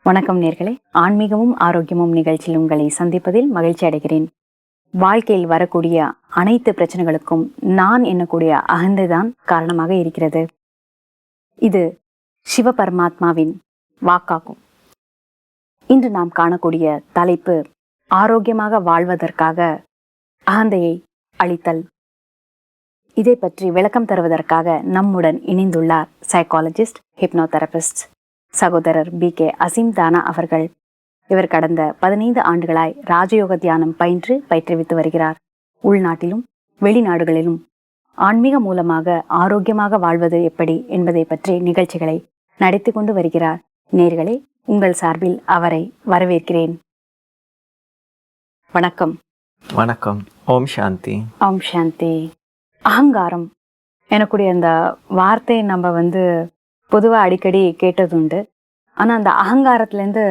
வணக்கம் நேர்களே, ஆன்மீகமும் ஆரோக்கியமும் நிகழ்ச்சியில் உங்களை சந்திப்பதில் மகிழ்ச்சி அடைகிறேன். வாழ்க்கையில் வரக்கூடிய அனைத்து பிரச்சனைகளுக்கும் நான் எண்ணக்கூடிய அகந்தைதான் காரணமாக இருக்கிறது. இது சிவபரமாத்மாவின் வாக்காகும். இன்று நாம் காணக்கூடிய தலைப்பு ஆரோக்கியமாக வாழ்வதற்காக அகந்தையை அழித்தல். இதை பற்றி விளக்கம் தருவதற்காக நம்முடன் இணைந்துள்ளார் சைக்காலஜிஸ்ட், ஹிப்னோதெரபிஸ்ட் சகோதரர் BK அசீம் தானா அவர்கள். இவர் கடந்த 15 ஆண்டுகளாய் ராஜயோக தியானம் பயின்று பயிற்றுவித்து வருகிறார். உள்நாட்டிலும் வெளிநாடுகளிலும் ஆன்மீக மூலமாக ஆரோக்கியமாக வாழ்வது எப்படி என்பதை பற்றி நிகழ்ச்சிகளை நடத்தி கொண்டு வருகிறார். நேயர்களே, உங்கள் சார்பில் அவரை வரவேற்கிறேன். வணக்கம். வணக்கம். ஓம் சாந்தி. ஓம் சாந்தி. அகங்காரம் எனக்கூடிய அந்த வார்த்தை நம்ம பொதுவாக அடிக்கடி கேட்டதுண்டு. ஆனால் அந்த அகங்காரத்துலேருந்து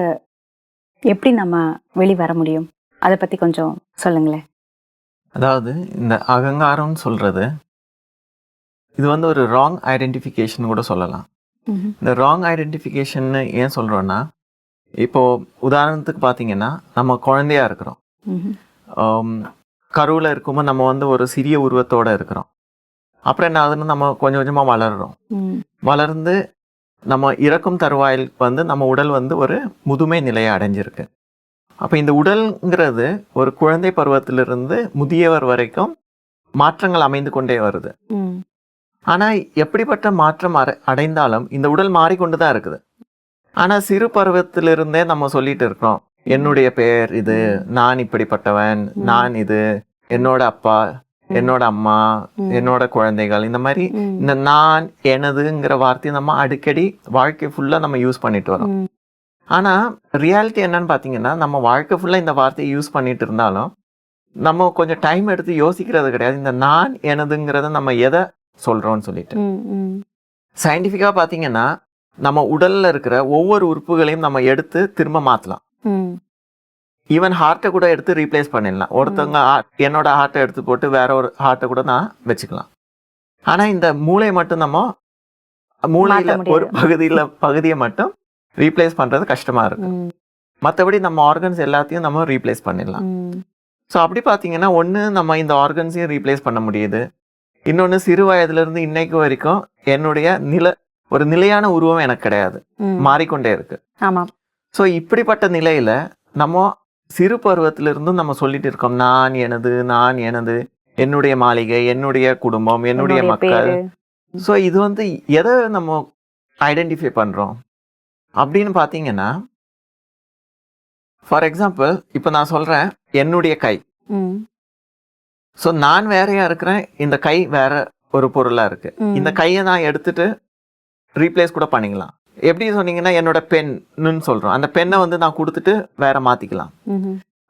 எப்படி நம்ம வெளிவர முடியும், அதை பற்றி கொஞ்சம் சொல்லுங்களேன். அதாவது இந்த அகங்காரம்னு சொல்கிறது இது ஒரு ராங் ஐடென்டிஃபிகேஷன் கூட சொல்லலாம். இந்த ராங் ஐடென்டிஃபிகேஷன் ஏன் சொல்கிறோன்னா, இப்போது உதாரணத்துக்கு பார்த்தீங்கன்னா, நம்ம குழந்தையாக இருக்கிறோம். கருவில் இருக்கும்போது நம்ம ஒரு சிறிய உருவத்தோடு இருக்கிறோம். அப்புறம் என்ன ஆகுதுன்னு நம்ம கொஞ்சம் கொஞ்சமாக வளர்கிறோம். வளர்ந்து நம்ம இறக்கும் தருவாயில் நம்ம உடல் ஒரு முதுமை நிலையை அடைஞ்சிருக்கு. அப்போ இந்த உடல்ங்கிறது ஒரு குழந்தை பருவத்திலிருந்து முதியவர் வரைக்கும் மாற்றங்கள் அமைந்து கொண்டே வருது. ஆனால் எப்படிப்பட்ட மாற்றம் அடைந்தாலும் இந்த உடல் மாறிக்கொண்டு தான் இருக்குது. ஆனால் சிறு பருவத்திலிருந்தே நம்ம சொல்லிட்டு இருக்கிறோம், என்னுடைய பெயர் இது, நான் இப்படிப்பட்டவன், நான் இது, என்னோட அப்பா, என்னோட அம்மா, என்னோட குழந்தைகள், இந்த மாதிரி இந்த நான் எனதுங்கிற வார்த்தையை நம்ம அடிக்கடி வாழ்க்கை ஃபுல்லாக நம்ம யூஸ் பண்ணிட்டு வரோம். ஆனால் ரியாலிட்டி என்னன்னு பார்த்தீங்கன்னா, நம்ம வாழ்க்கை ஃபுல்லாக இந்த வார்த்தையை யூஸ் பண்ணிட்டு இருந்தாலும் நம்ம கொஞ்சம் டைம் எடுத்து யோசிக்கிறது கிடையாது. இந்த நான் எனதுங்கிறத நம்ம எதை சொல்கிறோம்னு சொல்லிட்டு சயின்டிஃபிக்காக பார்த்தீங்கன்னா, நம்ம உடலில் இருக்கிற ஒவ்வொரு உறுப்புகளையும் நம்ம எடுத்து திரும்ப மாற்றலாம். ஈவன் ஹார்ட்டை கூட எடுத்து ரீப்ளேஸ் பண்ணிடலாம். ஒருத்தவங்க என்னோட ஹார்ட்டை எடுத்து போட்டு வேற ஒரு ஹார்ட்டை கூட நான் வச்சுக்கலாம். ஆனால் இந்த மூளை மட்டும் நம்ம மூளையில் ஒரு பகுதியை மட்டும் ரீப்ளேஸ் பண்ணுறது கஷ்டமாக இருக்கு. மற்றபடி நம்ம ஆர்கன்ஸ் எல்லாத்தையும் நம்ம ரீப்ளேஸ் பண்ணிடலாம். ஸோ அப்படி பார்த்தீங்கன்னா, ஒன்று நம்ம இந்த ஆர்கன்ஸையும் ரீப்ளேஸ் பண்ண முடியுது. இன்னொன்று, சிறு வயதுலேருந்து இன்னைக்கு வரைக்கும் என்னுடைய ஒரு நிலையான உருவம் எனக்கு கிடையாது, மாறிக்கொண்டே இருக்கு. ஸோ இப்படிப்பட்ட நிலையில் நம்ம சிறு பருவத்திலிருந்தும் நம்ம சொல்லிட்டு இருக்கோம், நான் எனது, நான் எனது, என்னுடைய மாளிகை, என்னுடைய குடும்பம், என்னுடைய மக்கள். ஸோ இது எதை நம்ம ஐடென்டிஃபை பண்ணுறோம் அப்படின்னு பார்த்தீங்கன்னா, ஃபார் எக்ஸாம்பிள் இப்போ நான் சொல்கிறேன் என்னுடைய கை. ஸோ நான் வேறையா இருக்கிறேன், இந்த கை வேற ஒரு பொருளாக இருக்கு. இந்த கையை நான் எடுத்துட்டு ரீப்ளேஸ் கூட பண்ணிக்கலாம். எப்படி சொன்னீங்கன்னா, என்னோட பென்னு சொல்கிறோம், அந்த பெண்ணை நான் கொடுத்துட்டு வேற மாற்றிக்கலாம்.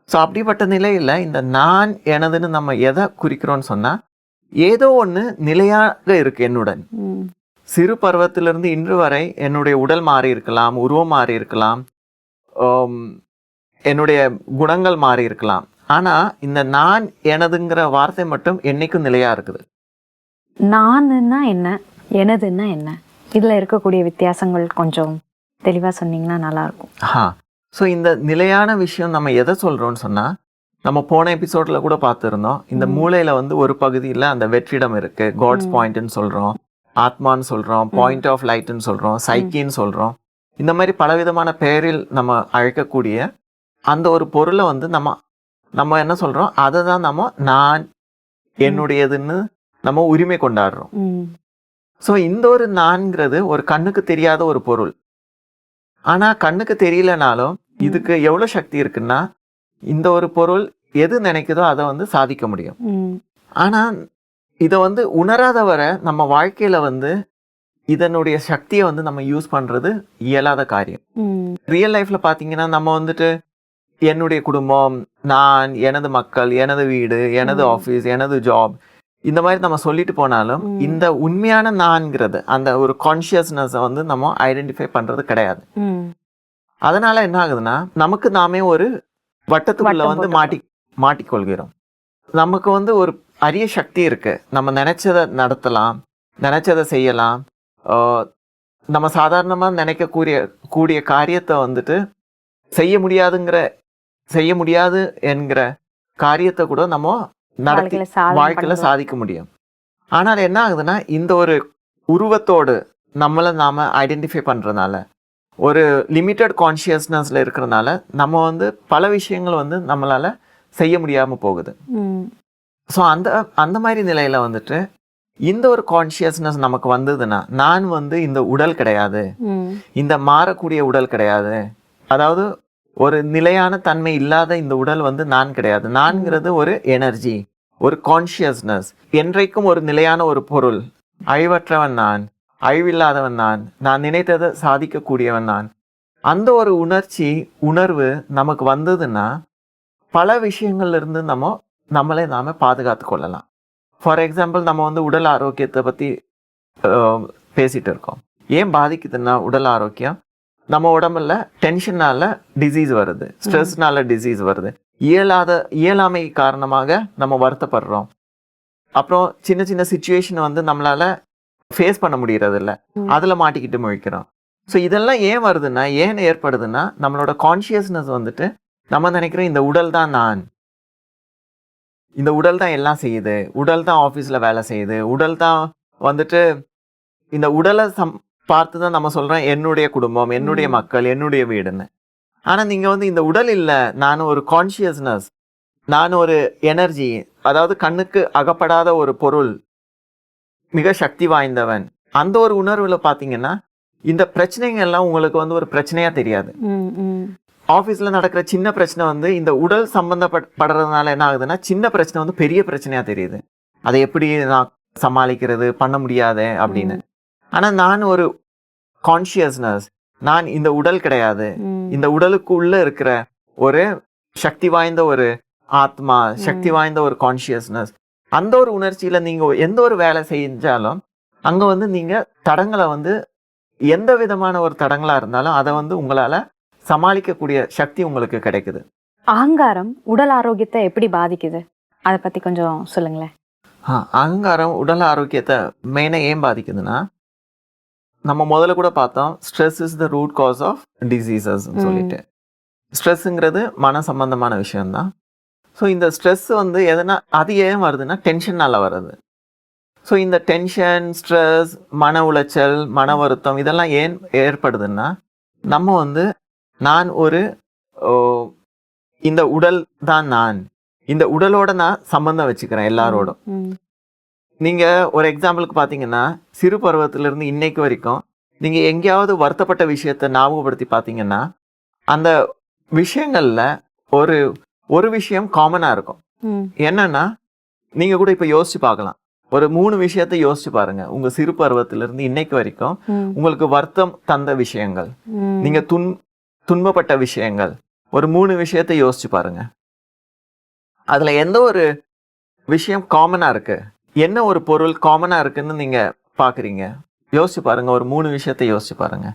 ஸோ அப்படிப்பட்ட நிலையில் இந்த நான் எனதுன்னு நம்ம எதை குறிக்கிறோன்னு சொன்னால், ஏதோ ஒன்று நிலையாக இருக்கு என்னுடன். சிறு பருவத்திலிருந்து இன்று வரை என்னுடைய உடல் மாறி இருக்கலாம், உருவம் மாறி இருக்கலாம், என்னுடைய குணங்கள் மாறி இருக்கலாம். ஆனால் இந்த நான் எனதுங்கிற வார்த்தை மட்டும் என்னைக்கும் நிலையாக இருக்குது. நான்னா என்ன, எனதுன்னா என்ன, இதில் இருக்கக்கூடிய வித்தியாசங்கள் கொஞ்சம் தெளிவாக சொன்னீங்கன்னா நல்லாயிருக்கும். ஸோ இந்த நிலையான விஷயம் நம்ம எதை சொல்கிறோன்னு சொன்னால், நம்ம போன எபிசோடில் கூட பார்த்துருந்தோம், இந்த மூளையில் ஒரு பகுதியில் அந்த வெற்றிடம் இருக்குது, காட்ஸ் பாயிண்ட்னு சொல்கிறோம், ஆத்மான்னு சொல்கிறோம், பாயிண்ட் ஆஃப் லைட்டுன்னு சொல்கிறோம், சைக்கின்னு சொல்கிறோம். இந்த மாதிரி பலவிதமான பெயரில் நம்ம அழைக்கக்கூடிய அந்த ஒரு பொருளை நம்ம என்ன சொல்கிறோம், அதை தான் நம்ம நான் என்னுடையதுன்னு நம்ம உரிமை கொண்டாடுறோம். ஸோ இந்த ஒரு நான்கிறது ஒரு கண்ணுக்கு தெரியாத ஒரு பொருள். ஆனால் கண்ணுக்கு தெரியலனாலும் இதுக்கு எவ்வளோ சக்தி இருக்குன்னா, இந்த ஒரு பொருள் எது நினைக்குதோ அதை சாதிக்க முடியும். ஆனால் இதை உணராத வரை நம்ம வாழ்க்கையில் இதனுடைய சக்தியை நம்ம யூஸ் பண்ணுறது இயலாத காரியம். ரியல் லைஃப்பில் பார்த்தீங்கன்னா, நம்ம என்னுடைய குடும்பம், நான், எனது மக்கள், எனது வீடு, எனது ஆஃபீஸ், எனது ஜாப், இந்த மாதிரி நம்ம சொல்லிட்டு போனாலும் இந்த உண்மையான நான்கிறது அந்த ஒரு கான்ஷியஸ்னஸை நம்ம ஐடென்டிஃபை பண்ணுறது கிடையாது. அதனால என்ன ஆகுதுன்னா, நமக்கு நாமே ஒரு வட்டத்துக்குள்ள மாட்டிக்கொள்கிறோம். நமக்கு ஒரு அரிய சக்தி இருக்கு, நம்ம நினைச்சதை நடத்தலாம், நினைச்சதை செய்யலாம். நம்ம சாதாரணமாக நினைக்கக்கூடிய காரியத்தை செய்ய முடியாது என்கிற காரியத்தை கூட நம்ம நடத்தி வாழ்க்கையில சாதிக்க முடியும். ஆனால் என்ன ஆகுதுன்னா, இந்த ஒரு உருவத்தோடு நம்மளை நாம ஐடென்டிஃபை பண்றதுனால, ஒரு லிமிட்டட் கான்ஷியஸ்னஸ்ல இருக்கிறதுனால நம்ம வந்து பல விஷயங்கள் வந்து நம்மளால செய்ய முடியாம போகுது. ஸோ அந்த மாதிரி நிலையில வந்துட்டு இந்த ஒரு கான்ஷியஸ்னஸ் நமக்கு வந்ததுன்னா, நான் வந்து இந்த உடல் கிடையாது, இந்த மாறக்கூடிய உடல் கிடையாது, அதாவது ஒரு நிலையான தன்மை இல்லாத இந்த உடல் வந்து நான் கிடையாது. நான்கிறது ஒரு எனர்ஜி, ஒரு கான்ஷியஸ்னஸ், என்றைக்கும் ஒரு நிலையான ஒரு பொருள், அழிவற்றவன் நான், அழிவில்லாதவன் நான் நினைத்ததை சாதிக்கக்கூடியவன் நான். அந்த ஒரு உணர்வு நமக்கு வந்ததுன்னா பல விஷயங்கள்ல இருந்து நம்மளே நாம பாதுகாத்து கொள்ளலாம். ஃபார் எக்ஸாம்பிள், நம்ம வந்து உடல் ஆரோக்கியத்தை பத்தி பேசிட்டு இருக்கோம். ஏன் பாதிக்குதுன்னா உடல் ஆரோக்கியம், நம்ம உடம்புல டென்ஷனால டிசீஸ் வருது, ஸ்ட்ரெஸ்னால டிசீஸ் வருது, இயலாமை காரணமாக நம்ம வருத்தப்படுறோம். அப்புறம் சின்ன சின்ன சிச்சுவேஷன் வந்து நம்மளால ஃபேஸ் பண்ண முடியறது இல்லை, அதுல மாட்டிக்கிட்டு முழிக்கிறோம். ஸோ இதெல்லாம் ஏன் வருதுன்னா, ஏன் ஏற்படுதுன்னா, நம்மளோட கான்ஷியஸ்னஸ் வந்துட்டு நம்ம நினைக்கிறோம் இந்த உடல் தான் நான், இந்த உடல் தான் எல்லாம் செய்யுது, உடல் தான் ஆஃபீஸில் வேலை செய்யுது, உடல் தான் வந்துட்டு இந்த உடலை பார்த்து தான் நம்ம சொல்கிறோம் என்னுடைய குடும்பம், என்னுடைய மக்கள், என்னுடைய வீடுன்னு. ஆனால் நீங்கள் வந்து இந்த உடல் இல்லை, நான் ஒரு கான்ஷியஸ்னஸ், நான் ஒரு எனர்ஜி, அதாவது கண்ணுக்கு அகப்படாத ஒரு பொருள், மிக சக்தி வாய்ந்தவன். அந்த ஒரு உணர்வில் பார்த்தீங்கன்னா இந்த பிரச்சனைங்க எல்லாம் உங்களுக்கு வந்து ஒரு பிரச்சனையாக தெரியாது. ஆஃபீஸில் நடக்கிற சின்ன பிரச்சனை வந்து இந்த உடல் சம்பந்தப்படுறதுனால என்ன ஆகுதுன்னா, சின்ன பிரச்சனை வந்து பெரிய பிரச்சனையாக தெரியுது. அதை எப்படி நான் சமாளிக்கிறது, பண்ண முடியாது அப்படின்னு. ஆனால் நான் ஒரு கான்ஷியஸ்னஸ், நான் இந்த உடல் கிடையாது, இந்த உடலுக்கு உள்ள இருக்கிற ஒரு சக்தி வாய்ந்த ஒரு ஆத்மா, சக்தி வாய்ந்த ஒரு கான்ஷியஸ்னஸ். அந்த ஒரு உணர்ச்சியில நீங்க எந்த ஒரு வேலை செஞ்சாலும் அங்க வந்து நீங்க தடங்களை வந்து எந்த விதமான ஒரு தடங்களா இருந்தாலும் அதை வந்து உங்களால சமாளிக்கக்கூடிய சக்தி உங்களுக்கு கிடைக்குது. அகங்காரம் உடல் ஆரோக்கியத்தை எப்படி பாதிக்குது, அதை பத்தி கொஞ்சம் சொல்லுங்களேன். அகங்காரம் உடல் ஆரோக்கியத்தை மெயினா ஏன் பாதிக்குதுன்னா, நம்ம முதல்ல கூட பார்த்தோம், stress is the root cause of diseases சொல்லிட்டு. ஸ்ட்ரெஸ்ஸுங்கிறது மன சம்பந்தமான விஷயம்தான். ஸோ இந்த ஸ்ட்ரெஸ் வந்து எதனா அது ஏன் வருதுன்னா டென்ஷனால வருது. ஸோ இந்த டென்ஷன், ஸ்ட்ரெஸ், மன உளைச்சல், மன வருத்தம் இதெல்லாம் ஏன் ஏற்படுதுன்னா, நம்ம வந்து நான் ஒரு இந்த உடல் தான் நான், இந்த உடலோட நான் சம்பந்தம் வச்சுக்கிறேன் எல்லாரோடும். நீங்க ஒரு எக்ஸாம்பிளுக்கு பார்த்தீங்கன்னா, சிறு பருவத்திலிருந்து இன்னைக்கு வரைக்கும் நீங்க எங்கேயாவது வருத்தப்பட்ட விஷயத்தை ஞாபகப்படுத்தி பார்த்தீங்கன்னா, அந்த விஷயங்கள்ல ஒரு விஷயம் காமனா இருக்கும். என்னன்னா, நீங்க கூட இப்ப யோசிச்சு பார்க்கலாம், ஒரு 3 விஷயத்தை யோசிச்சு பாருங்க. உங்க சிறு பருவத்திலிருந்து இன்னைக்கு வரைக்கும் உங்களுக்கு வருத்தம் தந்த விஷயங்கள், நீங்க துன்பப்பட்ட விஷயங்கள், ஒரு 3 விஷயத்தை யோசிச்சு பாருங்க. அதுல எந்த ஒரு விஷயம் காமனா இருக்கு, என்ன ஒரு பொருள் காமனா இருக்குன்னு நீங்க பாக்குறீங்க? யோசிச்சு பாருங்க. ஒரு 3 விஷயத்தை யோசிச்சு பாருங்க,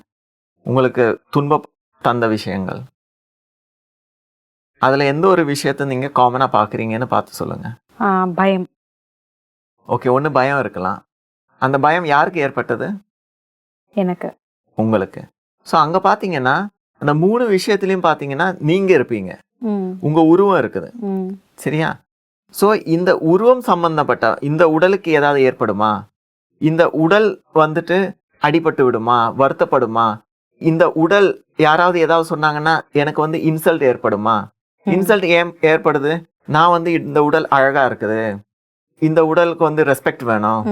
உங்களுக்கு துன்பம் தந்த விஷயங்கள். அதுல எந்த ஒரு விஷயத்தை நீங்க காமனா பாக்குறீங்கன்னு பார்த்து சொல்லுங்க. பயம். ஓகே, ஒண்ணு பயம் இருக்கலாம். அந்த பயம் யாருக்கு ஏற்பட்டது? எனக்கு, உங்களுக்கு. ஸோ அங்க பாத்தீங்கன்னா அந்த 3 விஷயத்திலையும் பாத்தீங்கன்னா நீங்க இருப்பீங்க, உங்க உருவம் இருக்குது, சரியா? ஸோ இந்த உருவம் சம்பந்தப்பட்ட இந்த உடலுக்கு ஏதாவது ஏற்படுமா? இந்த உடல் வந்துட்டு அடிபட்டு விடுமா, வருத்தப்படுமா? இந்த உடல் யாராவது ஏதாவது சொன்னாங்கன்னா எனக்கு வந்து இன்சல்ட் ஏற்படுமா? இன்சல்ட் ஏன் ஏற்படுது? நான் வந்து இந்த உடல் அழகா இருக்குது, இந்த உடலுக்கு வந்து ரெஸ்பெக்ட் வேணும்,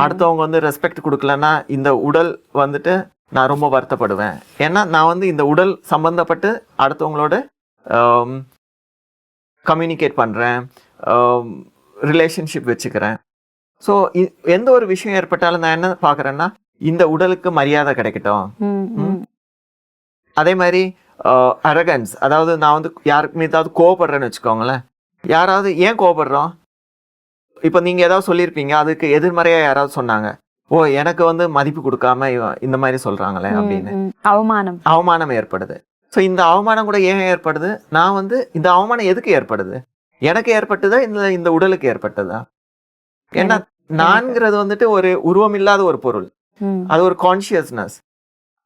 அடுத்தவங்க வந்து ரெஸ்பெக்ட் கொடுக்கலன்னா இந்த உடல் வந்துட்டு நான் ரொம்ப வருத்தப்படுவேன். ஏன்னா நான் வந்து இந்த உடல் சம்பந்தப்பட்டு அடுத்தவங்களோட கம்யூனிகேட் பண்றேன், ரிலேஷன்ஷிப் வச்சுக்கிறேன். ஸோ எந்த ஒரு விஷயம் ஏற்பட்டாலும் நான் என்ன பார்க்குறேன்னா, இந்த உடலுக்கு மரியாதை கிடைக்கட்டும். அதே மாதிரி அரகன்ஸ், அதாவது நான் வந்து யாருக்குமே ஏதாவது கோவப்படுறேன்னு வச்சுக்கோங்களேன். யாராவது ஏன் கோவப்படுறோம்? இப்போ நீங்க ஏதாவது சொல்லியிருப்பீங்க, அதுக்கு எதிர்மறையா யாராவது சொன்னாங்க, ஓ எனக்கு வந்து மதிப்பு கொடுக்காம இந்த மாதிரி சொல்றாங்களே அப்படின்னு அவமானம் ஏற்படுது. ஸோ இந்த அவமானம் கூட ஏன் ஏற்படுது? நான் வந்து இந்த அவமானம் எதுக்கு ஏற்படுது? எனக்கு ஏற்பட்டதா இந்த உடலுக்கு ஏற்பட்டதா? ஏன்னா நான்கிறது வந்துட்டு ஒரு உருவம் இல்லாத ஒரு பொருள், அது ஒரு கான்சியஸ்னஸ்.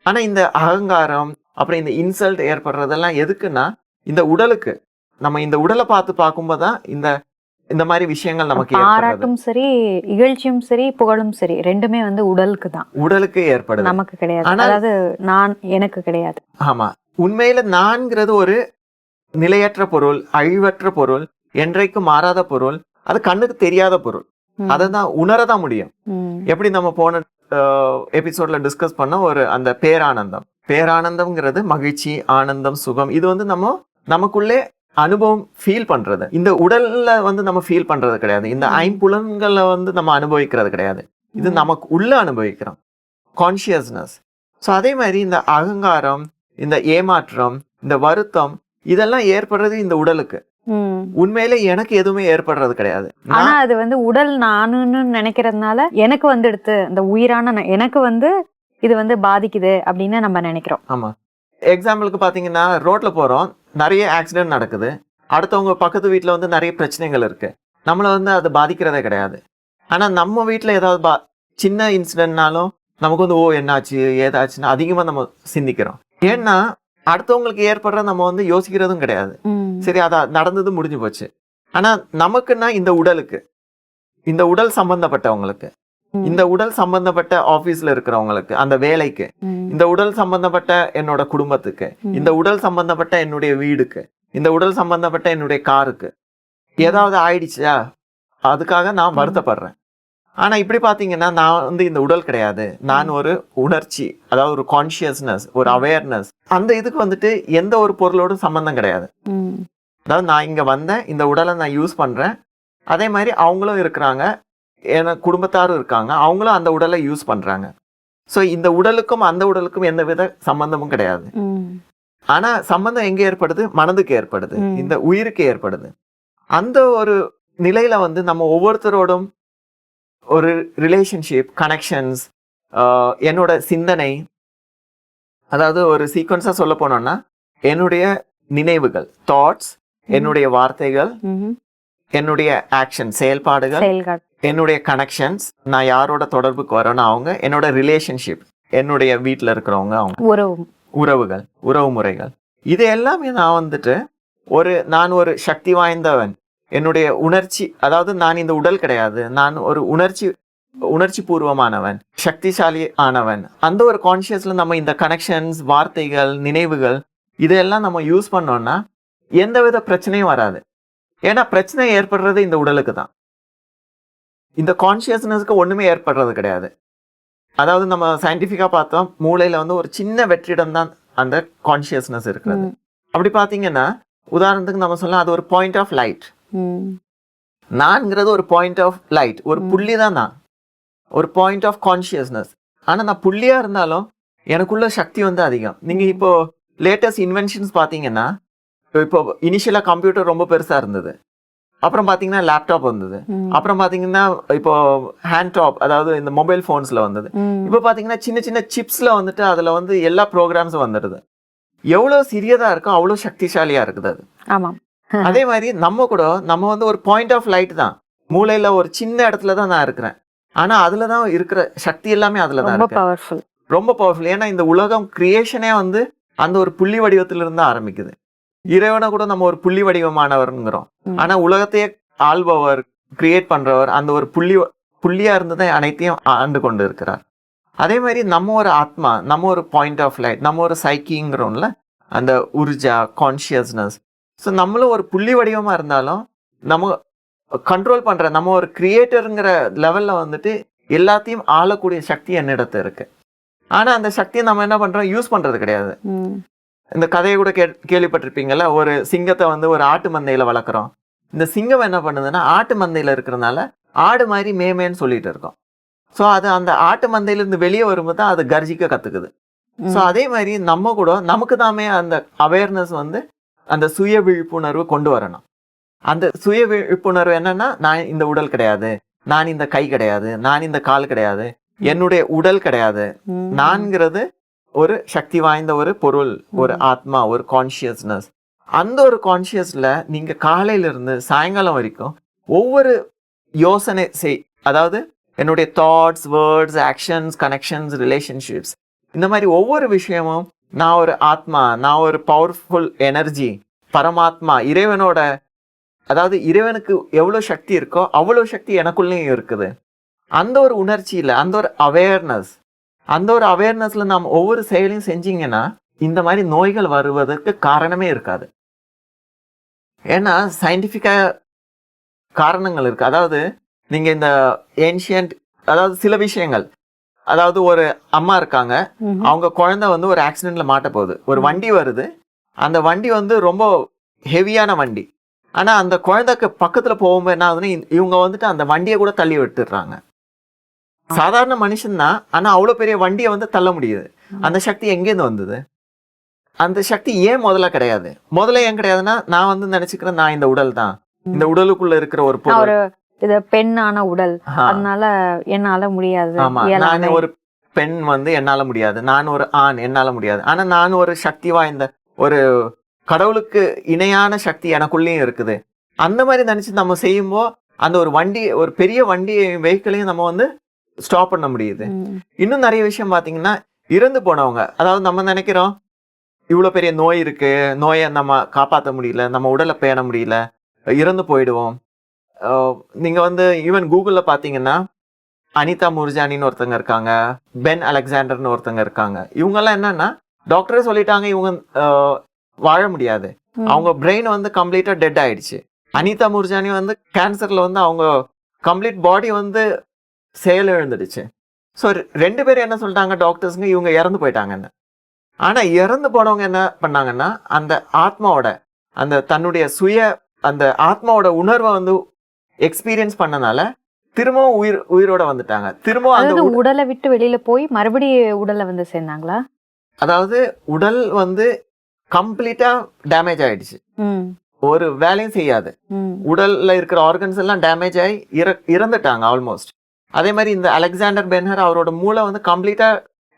ஆனா இந்த அகங்காரம், அப்புறம் இந்த இன்சல்ட் ஏற்படுறதெல்லாம் எதுக்குன்னா இந்த உடலுக்கு, நம்ம இந்த உடலை பார்க்கும்போது தான் இந்த மாதிரி விஷயங்கள் நமக்கு ஏற்படுறது. பாராட்டும் சரி, இகழ்ச்சியும் சரி, புகழும் சரி, ரெண்டுமே வந்து உடலுக்கு தான், உடலுக்கு ஏற்படுது, நமக்கு கிடையாது. அதாவது எனக்கு கிடையாது. ஆமா, உண்மையில நான்கிறது ஒரு நிலையற்ற பொருள், அழிவற்ற பொருள், என்றைக்கு மாறாத பொருள், அது கண்ணுக்கு தெரியாத பொருள். அதை தான் உணரதான் முடியும். எப்படி நம்ம போன எபிசோட்ல டிஸ்கஸ் பண்ண ஒரு அந்த பேரானந்தம்ங்கிறது மகிழ்ச்சி, ஆனந்தம், சுகம். இது வந்து நமக்குள்ளே அனுபவம் ஃபீல் பண்றது. இந்த உடல்ல வந்து நம்ம ஃபீல் பண்றது கிடையாது. இந்த ஐம்புலன்களை வந்து நம்ம அனுபவிக்கிறது கிடையாது. இது நமக்கு உள்ள அனுபவிக்கிறோம், கான்சியஸ்னஸ். ஸோ அதே மாதிரி இந்த அகங்காரம், இந்த ஏமாற்றம், இந்த வருத்தம், இதெல்லாம் ஏற்படுறது இந்த உடலுக்கு. உண்மையில எனக்கு எதுவுமே ஏற்படுறது கிடையாது. ஆனா அது வந்து உடல் நானுன்னு நினைக்கிறதுனால எனக்கு வந்துடுத்து, அந்த உயிரான எனக்கு வந்து இது வந்து பாதிக்குது அப்படின்னு நம்ம நினைக்கிறோம். ஆமா, எக்ஸாம்பிளுக்கு பாத்தீங்கன்னா ரோட்ல போறோம், நிறைய ஆக்சிடென்ட் நடக்குது, அடுத்தவங்க பக்கத்து வீட்டுல வந்து நிறைய பிரச்சனைகள் இருக்கு, நம்மள வந்து அது பாதிக்கிறதே கிடையாது. ஆனா நம்ம வீட்டுல ஏதாவது சின்ன இன்சிடென்ட்னாலும் நமக்கு வந்து என்னாச்சு ஏதாச்சுன்னு அதிகமா நம்ம சிந்திக்கிறோம். ஏன்னா அடுத்தவங்களுக்கு ஏற்படுற நம்ம வந்து யோசிக்கிறதும் கிடையாது. சரி, அத நடந்தது, முடிஞ்சு போச்சு. ஆனா நமக்குன்னா இந்த உடலுக்கு, இந்த உடல் சம்பந்தப்பட்டவங்களுக்கு, இந்த உடல் சம்பந்தப்பட்ட ஆபீஸ்ல இருக்கிறவங்களுக்கு, அந்த வேலைக்கு, இந்த உடல் சம்பந்தப்பட்ட என்னோட குடும்பத்துக்கு, இந்த உடல் சம்பந்தப்பட்ட என்னுடைய வீடுக்கு, இந்த உடல் சம்பந்தப்பட்ட என்னுடைய காருக்கு ஏதாவது ஆயிடுச்சா அதுக்காக நான் வருத்தப்படுறேன். ஆனா இப்படி பாத்தீங்கன்னா நான் வந்து இந்த உடல் கிடையாது, நான் ஒரு உணர்ச்சி, அதாவது ஒரு கான்சியஸ்னஸ், ஒரு அவேர்னஸ். அந்த இதுக்கு வந்துட்டு எந்த ஒரு பொருளோடும் சம்பந்தம் கிடையாது. அதாவது நான் இங்க வந்தேன், இந்த உடலை நான் யூஸ் பண்றேன், அதே மாதிரி அவங்களும் இருக்கிறாங்க, எனக்கு குடும்பத்தாரும் இருக்காங்க, அவங்களும் அந்த உடலை யூஸ் பண்றாங்க. ஸோ இந்த உடலுக்கும் அந்த உடலுக்கும் எந்த வித சம்பந்தமும் கிடையாது. ஆனா சம்பந்தம் எங்க ஏற்படுது? மனதுக்கு ஏற்படுது, இந்த உயிருக்கு ஏற்படுது. அந்த ஒரு நிலையில வந்து நம்ம ஒவ்வொருத்தரோடும் ஒரு ரிலேஷன்ஷிப், கனெக்ஷன்ஸ், என்னோட சிந்தனை, அதாவது ஒரு சீக்வன்ஸா சொல்ல போனோம்னா என்னுடைய நினைவுகள், தாட்ஸ், என்னுடைய வார்த்தைகள், என்னுடைய ஆக்ஷன், செயல்பாடுகள், என்னுடைய கனெக்ஷன்ஸ், நான் யாரோட தொடர்புக்கு வரேன்னா அவங்க, என்னோட ரிலேஷன்ஷிப், என்னுடைய வீட்டில் இருக்கிறவங்க, அவங்க உறவுகள், உறவு முறைகள், இது எல்லாமே நான் வந்துட்டு நான் ஒரு சக்தி வாய்ந்தவன், என்னுடைய உணர்ச்சி, அதாவது நான் இந்த உடல் கிடையாது, நான் ஒரு உணர்ச்சி பூர்வமானவன், சக்திசாலி ஆனவன். அந்த ஒரு கான்சியஸ்ல நம்ம இந்த கனெக்ஷன்ஸ், வார்த்தைகள், நினைவுகள், இதெல்லாம் நம்ம யூஸ் பண்ணோம்னா எந்தவித பிரச்சனையும் வராது. ஏன்னா பிரச்சனை ஏற்படுறது இந்த உடலுக்கு தான், இந்த கான்சியஸ்னஸ்க்கு ஒண்ணுமே ஏற்படுறது கிடையாது. அதாவது நம்ம சயின்டிபிக்கா பார்த்தோம், மூளையில வந்து ஒரு சின்ன வெற்றிடம் தான் அந்த கான்சியஸ்னஸ் இருக்கிறது. அப்படி பாத்தீங்கன்னா உதாரணத்துக்கு நம்ம சொல்லலாம், அது ஒரு பாயிண்ட் ஆஃப் லைட். நான்ங்கிறது ஒரு பாயிண்ட் ஆஃப் லைட், ஒரு புள்ளி தான் நான், ஒரு பாயிண்ட் ஆஃப் கான்சியஸ்னஸ். ஆனா நான் புள்ளியா இருந்தாலும் எனக்குள்ள சக்தி வந்து அதிகம். நீங்க இப்போ லேட்டஸ்ட் இன்வென்ஷன்ஸ் பாத்தீங்கன்னா, இப்போ இனிஷியலா கம்ப்யூட்டர் ரொம்ப பெருசா இருந்தது, அப்புறம் பாத்தீங்கன்னா லேப்டாப் வந்தது, அப்புறம் பாத்தீங்கன்னா இப்போ ஹேண்ட் டாப், அதாவது இந்த மொபைல் போன்ஸ்ல வந்தது, இப்போ பாத்தீங்கன்னா சின்ன சின்ன சிப்ஸ்ல வந்துட்டு அதுல வந்து எல்லா ப்ரோக்ராம்ஸும் வந்துடுது. எவ்வளவு சிறியதா இருக்கோ அவ்வளவு சக்திசாலியா இருக்குது அது. அதே மாதிரி நம்ம வந்து ஒரு பாயிண்ட் ஆஃப் லைட் தான், மூளையில ஒரு சின்ன இடத்துல தான் நான் இருக்கிறேன். ஆனா அதுலதான் இருக்கிற சக்தி எல்லாமே அதுலதான் இருக்கு, ரொம்ப பவர்ஃபுல். ஏன்னா இந்த உலகம் கிரியேஷனே வந்து அந்த ஒரு புள்ளி வடிவத்துல இருந்து ஆரம்பிக்குது. இறைவனை கூட நம்ம ஒரு புள்ளி வடிவமானவர்ங்கிறோம். ஆனா உலகத்தையே ஆள்பவர், கிரியேட் பண்றவர் அந்த ஒரு புள்ளியா இருந்துதான் அனைத்தையும் ஆண்டு கொண்டு இருக்கிறார். அதே மாதிரி நம்ம ஒரு ஆத்மா, நம்ம ஒரு பாயிண்ட் ஆஃப் லைட், நம்ம ஒரு சைக்கிங்கிறோம்ல, அந்த உர்ஜா, கான்சியஸ்னஸ். ஸோ நம்மளும் ஒரு புள்ளி வடிவமா இருந்தாலும் நம்ம கண்ட்ரோல் பண்ற, நம்ம ஒரு கிரியேட்டருங்கிற லெவல்ல வந்துட்டு எல்லாத்தையும் ஆளக்கூடிய சக்தி என்னிடத்து இருக்கு. ஆனா அந்த சக்தியை நம்ம என்ன பண்றோம்? யூஸ் பண்றது கிடையாது. இந்த கதையை கூட கேள்விப்பட்டிருப்பீங்கல்ல, ஒரு சிங்கத்தை வந்து ஒரு ஆட்டு மந்தையில வளர்க்குறோம். இந்த சிங்கம் என்ன பண்ணுதுன்னா, ஆட்டு மந்தையில இருக்கிறதுனால ஆடு மாதிரி மேமேன்னு சொல்லிட்டு இருக்கோம். ஸோ அது அந்த ஆட்டு மந்தையில இருந்து வெளியே வரும்போது தான் அது கர்ஜிக்க கத்துக்குது. ஸோ அதே மாதிரி நம்ம கூட நமக்கு தாமே அந்த அவேர்னஸ் வந்து அந்த சுய விழிப்புணர்வு கொண்டு வரணும். அந்த சுய விழிப்புணர்வு என்னன்னா, நான் இந்த உடல் கிடையாது, நான் இந்த கை கிடையாது, நான் இந்த கால் கிடையாது, என்னுடைய உடல் கிடையாது, நான்கிறது ஒரு சக்தி வாய்ந்த ஒரு பொருள், ஒரு ஆத்மா, ஒரு கான்சியஸ்னஸ். அந்த ஒரு கான்சியஸ்ல நீங்க காலையில இருந்து சாயங்காலம் வரைக்கும் ஒவ்வொரு யோசனை அதாவது என்னுடைய thoughts, words, actions, connections, relationships, இந்த மாதிரி ஒவ்வொரு விஷயமும் நான் ஒரு ஆத்மா, நான் ஒரு பவர்ஃபுல் எனர்ஜி, பரமாத்மா, இறைவனோட, அதாவது இறைவனுக்கு எவ்வளோ சக்தி இருக்கோ அவ்வளோ சக்தி எனக்குள்ளேயும் இருக்குது. அந்த ஒரு உணர்ச்சியில், அந்த ஒரு அவேர்னஸ், அந்த ஒரு அவேர்னஸில் நாம் ஒவ்வொரு செயலையும் செஞ்சீங்கன்னா இந்த மாதிரி நோய்கள் வருவதற்கு காரணமே இருக்காது. ஏன்னா சயின்டிஃபிக்காக காரணங்கள் இருக்குது. அதாவது நீங்கள் இந்த ஏன்ஷியன்ட், அதாவது சில விஷயங்கள், அதாவது ஒரு அம்மா இருக்காங்க, அவங்க குழந்தை வந்து ஒரு ஆக்சிடென்ட்ல மாட்ட போகுது, ஒரு வண்டி வருது, அந்த வண்டி வந்து ரொம்ப ஹெவியான வண்டி, ஆனா அந்த குழந்தைக்கு பக்கத்துல போகும்போது என்ன ஆகுதுன்னா இவங்க வந்துட்டு அந்த வண்டியை கூட தள்ளி விட்டுடுறாங்க. சாதாரண மனுஷன் தான், ஆனா அவ்வளவு பெரிய வண்டியை வந்து தள்ள முடியுது. அந்த சக்தி எங்கேருந்து வந்தது? அந்த சக்தி ஏன் முதல்ல கிடையாது? முதல்ல ஏன் கிடையாதுன்னா, நான் வந்து நினைச்சுக்கிறேன் நான் இந்த உடல் தான், இந்த உடலுக்குள்ள இருக்கிற ஒரு பொருள், இது பெண்ணான உடல், அதனால என்னால முடியாது. ஆமா, நான் ஒரு பெண் வந்து என்னால முடியாது, நான் ஒரு ஆண் என்னால முடியாது, ஆனா நான் ஒரு சக்தி வாய்ந்த ஒரு கடவுளுக்கு இணையான சக்தி எனக்குள்ளேயும் இருக்குது. அந்த மாதிரி நினைச்சு நம்ம செய்யும்போது அந்த ஒரு வண்டி, ஒரு பெரிய வண்டி வெஹிக்கிளையும் நம்ம வந்து ஸ்டாப் பண்ண முடியுது. இன்னும் நிறைய விஷயம் பாத்தீங்கன்னா, இறந்து போனவங்க, அதாவது நம்ம நினைக்கிறோம் இவ்வளவு பெரிய நோய் இருக்கு, நோயை நம்ம காப்பாற்ற முடியல, நம்ம உடலை பேண முடியல, இறந்து போயிடுவோம். நீங்க வந்து ஈவன் கூகுள்ல பாத்தீங்கன்னா அனிதா முர்ஜானின்னு ஒருத்தங்க இருக்காங்க, பென் அலெக்சாண்டர்னு ஒருத்தங்க இருக்காங்க. இவங்கெல்லாம் என்னன்னா டாக்டரே சொல்லிட்டாங்க இவங்க வாழ முடியாது, அவங்க பிரெயின் வந்து கம்ப்ளீட்டா டெட் ஆயிடுச்சு. அனிதா முர்ஜானி வந்து கேன்சர்ல வந்து அவங்க கம்ப்ளீட் பாடி வந்து செயல் இழந்துடுச்சு. ஸோ ரெண்டு பேரும் என்ன சொல்லிட்டாங்க டாக்டர்ஸுங்க, இவங்க இறந்து போயிட்டாங்கன்னு. ஆனா இறந்து போனவங்க என்ன பண்ணாங்கன்னா அந்த ஆத்மாவோட, அந்த தன்னுடைய அந்த ஆத்மாவோட உணர்வை வந்து எக்ஸ்பீரியன்ஸ் பண்ணனால திரும்பவும் உயிரோட வந்துட்டாங்க. திரும்பவும் அந்த உடலை விட்டு வெளியில போய் மறுபடியும் உடலை வந்து சேர்ந்தாங்களா? அதாவது உடல் வந்து கம்ப்ளீட்டா டேமேஜ் ஆயிடுச்சு, ஒரு வேலையும் செய்யாது, உடல்ல இருக்கிற ஆர்கன்ஸ் எல்லாம் டேமேஜ் ஆகி இறந்துட்டாங்க ஆல்மோஸ்ட். அதே மாதிரி இந்த அலெக்சாண்டர் பென்ஹர், அவரோட மூளை வந்து கம்ப்ளீட்டா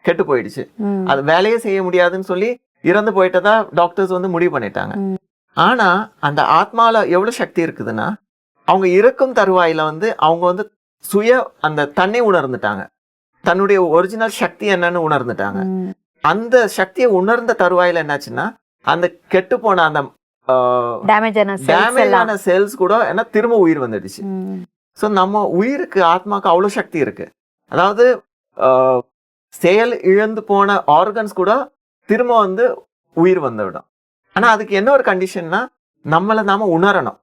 கெட்டு போயிடுச்சு, அது வேலையே செய்ய முடியாதுன்னு சொல்லி இறந்து போயிட்டதா டாக்டர்ஸ் வந்து முடிவு பண்ணிட்டாங்க. ஆனா அந்த ஆத்மால எவ்வளவு சக்தி இருக்குதுன்னா, அவங்க இறக்கும் தருவாயில வந்து அவங்க வந்து அந்த தன்னை உணர்ந்துட்டாங்க, தன்னுடைய ஒரிஜினல் சக்தி என்னன்னு உணர்ந்துட்டாங்க. அந்த சக்தியை உணர்ந்த தருவாயில என்னாச்சுன்னா அந்த கெட்டு போன அந்த டேமேஜான செல்ஸ் கூட என்ன திரும்ப உயிர் வந்துடுச்சு. ஸோ நம்ம உயிருக்கு, ஆத்மாக்கு அவ்வளோ சக்தி இருக்கு. அதாவது செயல் இழந்து போன ஆர்கன்ஸ் கூட திரும்ப வந்து உயிர் வந்துவிடும். ஆனா அதுக்கு என்ன ஒரு கண்டிஷன்னா, நம்மளை நாம உணரணும்,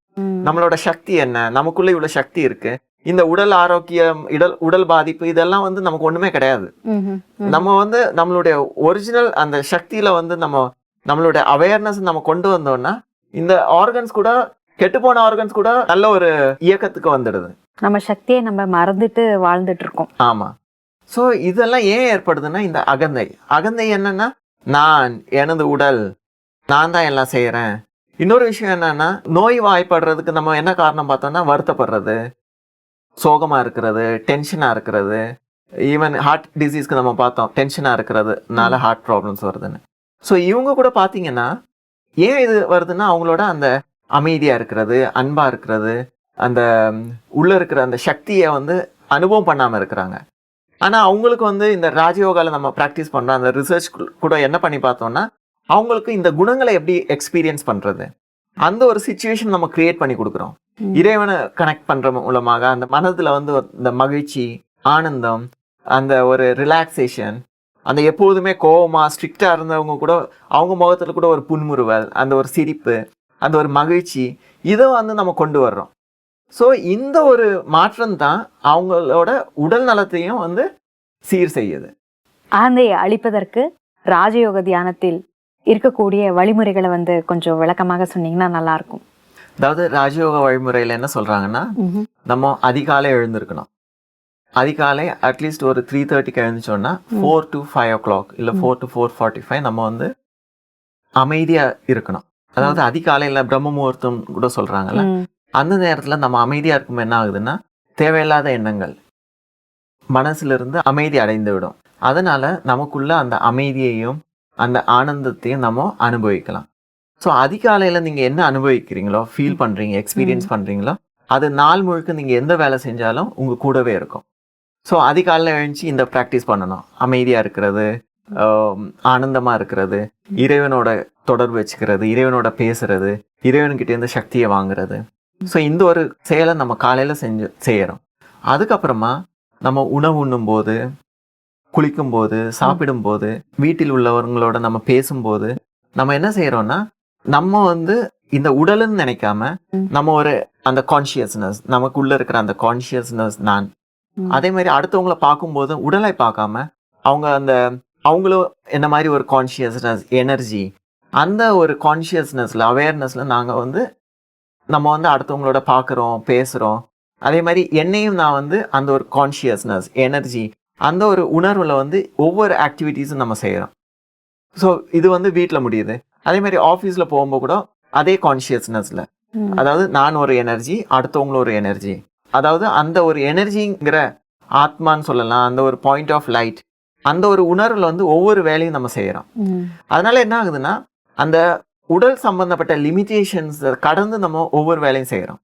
நம்மளோட சக்தி என்ன, நமக்குள்ள இவ்வளவு சக்தி இருக்கு, இந்த உடல் ஆரோக்கியம், உடல் பாதிப்பு இதெல்லாம் வந்து நமக்கு ஒண்ணுமே கிடையாது. நம்ம வந்து நம்மளுடைய ஒரிஜினல் அந்த சக்தியில வந்து நம்மளுடைய அவேர்னஸ் நம்ம கொண்டு வந்தோம்னா இந்த ஆர்கன்ஸ் கூட, கெட்டு போன ஆர்கன்ஸ் கூட நல்ல ஒரு இயக்கத்துக்கு வந்துடுது. நம்ம சக்தியை நம்ம மறந்துட்டு வாழ்ந்துட்டு இருக்கோம். ஆமா. சோ இதெல்லாம் ஏன் ஏற்படுதுன்னா இந்த அகந்தை என்னன்னா, நான், எனது உடல், நான் தான் எல்லாம் செய்யறேன். இன்னொரு விஷயம் என்னன்னா, நோய் வாய்ப்படுறதுக்கு நம்ம என்ன காரணம் பார்த்தோம்னா, வருத்தப்படுறது, சோகமா இருக்கிறது, டென்ஷனா இருக்கிறது. ஈவன் ஹார்ட் டிசீஸ்க்கு நம்ம பார்த்தோம், டென்ஷனா இருக்கிறதுனால ஹார்ட் ப்ராப்ளம்ஸ் வருதுன்னு. ஸோ இவங்க கூட பார்த்தீங்கன்னா ஏன் இது வருதுன்னா, அவங்களோட அந்த அமைதியா இருக்கிறது, அன்பா இருக்கிறது, அந்த உள்ள இருக்கிற அந்த சக்தியை வந்து அனுபவம் பண்ணாம இருக்கிறாங்க. ஆனா அவங்களுக்கு வந்து இந்த ராஜயோகால நம்ம ப்ராக்டிஸ் பண்றோம், அந்த ரிசர்ச் கூட என்ன பண்ணி பார்த்தோம்னா, அவங்களுக்கு இந்த குணங்களை எப்படி எக்ஸ்பீரியன்ஸ் பண்றது, அந்த ஒரு சிச்சுவேஷன் நம்ம கிரியேட் பண்ணி கொடுக்குறோம். இறைவனை கனெக்ட் பண்ற மூலமாக அந்த மனதுல வந்து இந்த மகிழ்ச்சி, ஆனந்தம், அந்த ஒரு ரிலாக்ஸேஷன், அந்த எப்போதுமே கோவமா ஸ்ட்ரிக்டா இருந்தவங்க கூட அவங்க முகத்துல கூட ஒரு புன்முறுவல், அந்த ஒரு சிரிப்பு, அந்த ஒரு மகிழ்ச்சி, இதை வந்து நம்ம கொண்டு வர்றோம். ஸோ இந்த ஒரு மாற்றம் தான் அவங்களோட உடல் நலத்தையும் வந்து சீர் செய்யுது. ஆந்தையை அழிப்பதற்கு ராஜயோக தியானத்தில் இருக்கக்கூடிய வழிமுறைகளை வந்து கொஞ்சம் விளக்கமாக சொன்னீங்கன்னா நல்லா இருக்கும். அதாவது ராஜயோக வழிமுறையில என்ன சொல்றாங்கன்னா, நம்ம அதிகாலை எழுந்திருக்கணும். அதிகாலை அட்லீஸ்ட் ஒரு 3:30க்கு எழுந்துச்சோம்னா 4 to 5 o'clock இல்லை 4 to 4:45 நம்ம வந்து அமைதியா இருக்கணும். அதாவது அதிகாலையில பிரம்ம முகூர்த்தம் கூட சொல்றாங்கல்ல, அந்த நேரத்துல நம்ம அமைதியா இருக்கும் என்ன ஆகுதுன்னா, தேவையில்லாத எண்ணங்கள் மனசுல இருந்து அமைதி அடைந்து விடும். அதனால நமக்குள்ள அந்த அமைதியையும் அந்த ஆனந்தத்தையும் நம்ம அனுபவிக்கலாம். ஸோ அதிகாலையில நீங்க என்ன அனுபவிக்கிறீங்களோ, ஃபீல் பண்றீங்க, எக்ஸ்பீரியன்ஸ் பண்றீங்களோ, அது நாள் முழுக்க நீங்க எந்த வேலை செஞ்சாலும் உங்க கூடவே இருக்கும். ஸோ அதிகாலையில் எழுந்துச்சு இந்த ப்ராக்டிஸ் பண்ணணும், அமைதியா இருக்கிறது, ஆனந்தமா இருக்கிறது, இறைவனோட தொடர்பு வச்சுக்கிறது, இறைவனோட பேசுறது, இறைவன்கிட்ட இருந்து சக்தியை வாங்குறது. ஸோ இந்த ஒரு செயலை நம்ம காலையில செய்யறோம். அதுக்கப்புறமா நம்ம உணவு உண்ணும் போது, குளிக்கும் போது, சாப்பிடும் போது, வீட்டில் உள்ளவங்களோட நம்ம பேசும்போது நம்ம என்ன செய்யறோம்னா, நம்ம வந்து இந்த உடல்னு நினைக்காம நம்ம ஒரு அந்த கான்சியஸ்னஸ், நமக்குள்ள இருக்கிற அந்த கான்சியஸ்னஸ் நான். அதே மாதிரி அடுத்தவங்களை பார்க்கும்போது உடலை பார்க்காம அவங்களும் என்ன மாதிரி ஒரு கான்சியஸ்னஸ் எனர்ஜி, அந்த ஒரு கான்சியஸ்னஸ்ல அவேர்னஸ்ல நாங்க வந்து நம்ம வந்து அடுத்தவங்களோட பார்க்குறோம், பேசுறோம். அதே மாதிரி என்னையும் நான் வந்து அந்த ஒரு கான்சியஸ்னஸ் எனர்ஜி, அந்த ஒரு உணர்வுல வந்து ஒவ்வொரு ஆக்டிவிட்டீஸும் நம்ம செய்யறோம். ஸோ இது வந்து வீட்டில் முடியுது. அதே மாதிரி ஆஃபீஸில் போகும்போது கூட அதே கான்சியஸ்னஸ்ல, அதாவது நான் ஒரு எனர்ஜி, அடுத்தவங்களும் ஒரு எனர்ஜி, அதாவது அந்த ஒரு எனர்ஜிங்கிற ஆத்மான்னு சொல்லலாம், அந்த ஒரு பாயிண்ட் ஆஃப் லைட், அந்த ஒரு உணர்வுல வந்து ஒவ்வொரு வேலையும் நம்ம செய்யறோம். அதனால என்ன ஆகுதுன்னா, அந்த உடல் சம்பந்தப்பட்ட லிமிட்டேஷன்ஸ் கடந்து நம்ம ஒவ்வொரு வேலையும் செய்யறோம்.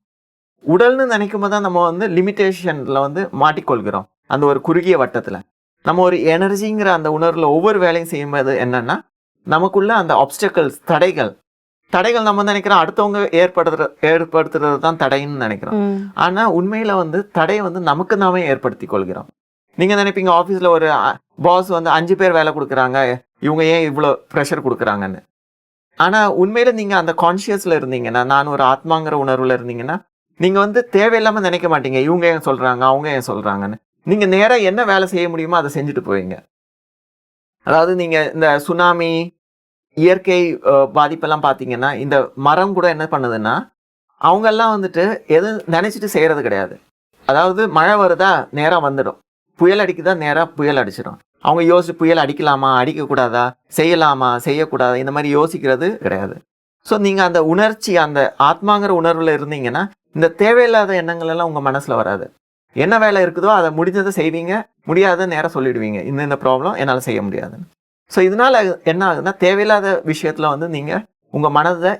உடல்னு நினைக்கும் போது தான் நம்ம வந்து லிமிட்டேஷன்ல வந்து மாட்டிக்கொள்கிறோம். அந்த ஒரு குறுகிய வட்டத்துல நம்ம ஒரு எனர்ஜிங்கிற அந்த உணர்வுல ஒவ்வொரு வேலையும் செய்யும்போது என்னன்னா, நமக்குள்ள அந்த ஆப்ஸ்டக்கிள்ஸ், தடைகள் நம்ம நினைக்கிறோம் அடுத்தவங்க ஏற்படுத்துறது தான் தடைன்னு நினைக்கிறோம். ஆனா உண்மையில வந்து தடையை வந்து நமக்கு நாமே ஏற்படுத்தி கொள்கிறோம். நீங்க நினைப்பீங்க ஆஃபீஸ்ல ஒரு பாஸ் வந்து 5 பேர் வேலை கொடுக்குறாங்க, இவங்க ஏன் இவ்வளோ ப்ரெஷர் கொடுக்குறாங்கன்னு. ஆனா உண்மையில நீங்க அந்த கான்சியஸ்ல இருந்தீங்கன்னா, நான் ஒரு ஆத்மாங்கிற உணர்வுல இருந்தீங்கன்னா, நீங்க வந்து தேவையில்லாம நினைக்க மாட்டீங்க இவங்க ஏன் சொல்றாங்க, அவங்க ஏன் சொல்றாங்கன்னு. நீங்க நேரா என்ன வேலை செய்ய முடியுமோ அதை செஞ்சுட்டு போவீங்க. அதாவது நீங்க இந்த சுனாமி, இயற்கை பாதிப்பெல்லாம் பார்த்தீங்கன்னா, இந்த மரம் கூட என்ன பண்ணுதுன்னா, அவங்கெல்லாம் வந்துட்டு எது நினைச்சிட்டு செய்யறது கிடையாது. அதாவது மழை வருதா நேரா வந்துடும், புயல் அடிக்குதா நேரா புயல் அடிச்சிடும். அவங்க யோசிச்சு புயல் அடிக்கலாமா, அடிக்கக்கூடாதா, செய்யலாமா, செய்யக்கூடாதா, இந்த மாதிரி யோசிக்கிறது கிடையாது. ஸோ நீங்கள் அந்த உணர்ச்சி, அந்த ஆத்மாங்கிற உணர்வில் இருந்தீங்கன்னா, இந்த தேவையில்லாத எண்ணங்கள் எல்லாம் உங்கள் மனசில் வராது. என்ன வேலை இருக்குதோ அதை முடிஞ்சதை செய்வீங்க, முடியாத நேரம் சொல்லிடுவீங்க, இந்த ப்ராப்ளம் என்னால் செய்ய முடியாதுன்னு. ஸோ இதனால என்ன ஆகுதுன்னா, தேவையில்லாத விஷயத்தில் வந்து நீங்கள் உங்கள் மனதை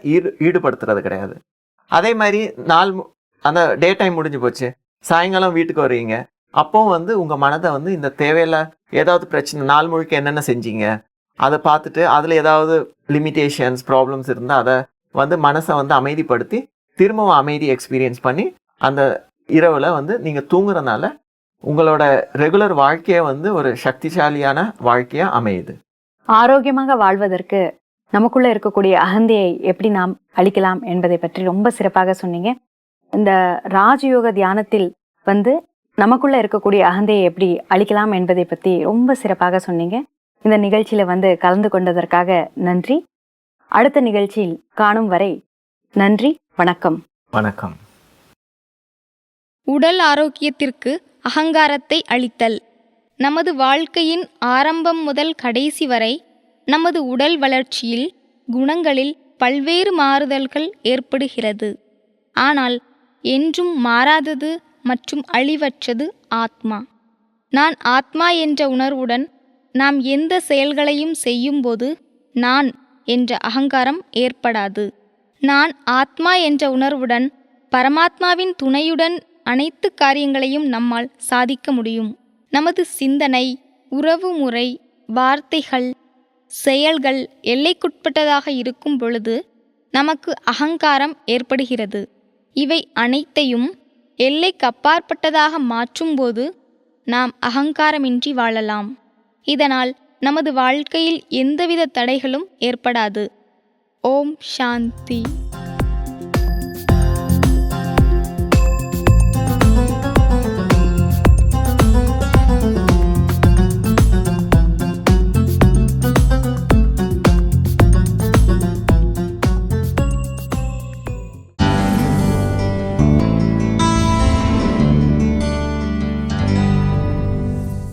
ஈடுபடுத்துறது கிடையாது. அதே மாதிரி அந்த டே டைம் முடிஞ்சு போச்சு, சாயங்காலம் வீட்டுக்கு வருவீங்க, அப்போ வந்து உங்கள் மனதை வந்து இந்த தேவையில்ல ஏதாவது பிரச்சனை, நாள் முழுக்க என்னென்ன செஞ்சீங்க அதை பார்த்துட்டு அதில் ஏதாவது லிமிட்டேஷன்ஸ், ப்ராப்ளம்ஸ் இருந்தால் அதை வந்து மனசை வந்து அமைதிப்படுத்தி திரும்பவும் அமைதி எக்ஸ்பீரியன்ஸ் பண்ணி அந்த இரவில் வந்து நீங்கள் தூங்குறதுனால உங்களோட ரெகுலர் வாழ்க்கையை வந்து ஒரு சக்திசாலியான வாழ்க்கையாக அமையுது. ஆரோக்கியமாக வாழ்வதற்கு நமக்குள்ள இருக்கக்கூடிய அகந்தையை எப்படி நாம் அழிக்கலாம் என்பதை பற்றி ரொம்ப சிறப்பாக சொன்னீங்க. இந்த ராஜயோக தியானத்தில் வந்து நமக்குள்ள இருக்கக்கூடிய அகந்தையை எப்படி அழிக்கலாம் என்பதை பற்றி ரொம்ப சிறப்பாக சொன்னீங்க. இந்த நிகழ்ச்சியில வந்து கலந்து கொண்டதற்காக நன்றி. அடுத்த நிகழ்ச்சியில் காணும் வரை நன்றி, வணக்கம். வணக்கம். உடல் ஆரோக்கியத்திற்கு அகங்காரத்தை அழித்தல். நமது வாழ்க்கையின் ஆரம்பம் முதல் கடைசி வரை நமது உடல் வளர்ச்சியில், குணங்களில் பல்வேறு மாறுதல்கள் ஏற்படுகிறது. ஆனால் என்றும் மாறாதது மற்றும் அழிவற்றது ஆத்மா. நான் ஆத்மா என்ற உணர்வுடன் நாம் எந்த செயல்களையும் செய்யும்போது நான் என்ற அகங்காரம் ஏற்படாது. நான் ஆத்மா என்ற உணர்வுடன் பரமாத்மாவின் துணையுடன் அனைத்து காரியங்களையும் நம்மால் சாதிக்க முடியும். நமது சிந்தனை, உறவுமுறை, வார்த்தைகள், செயல்கள் எல்லைக்குட்பட்டதாக இருக்கும் பொழுது நமக்கு அகங்காரம் ஏற்படுகிறது. இவை அனைத்தையும் எல்லைக்கு அப்பாற்பட்டதாக மாற்றும்போது நாம் அகங்காரமின்றி வாழலாம். இதனால் நமது வாழ்க்கையில் எந்தவித தடைகளும் ஏற்படாது. ஓம் சாந்தி.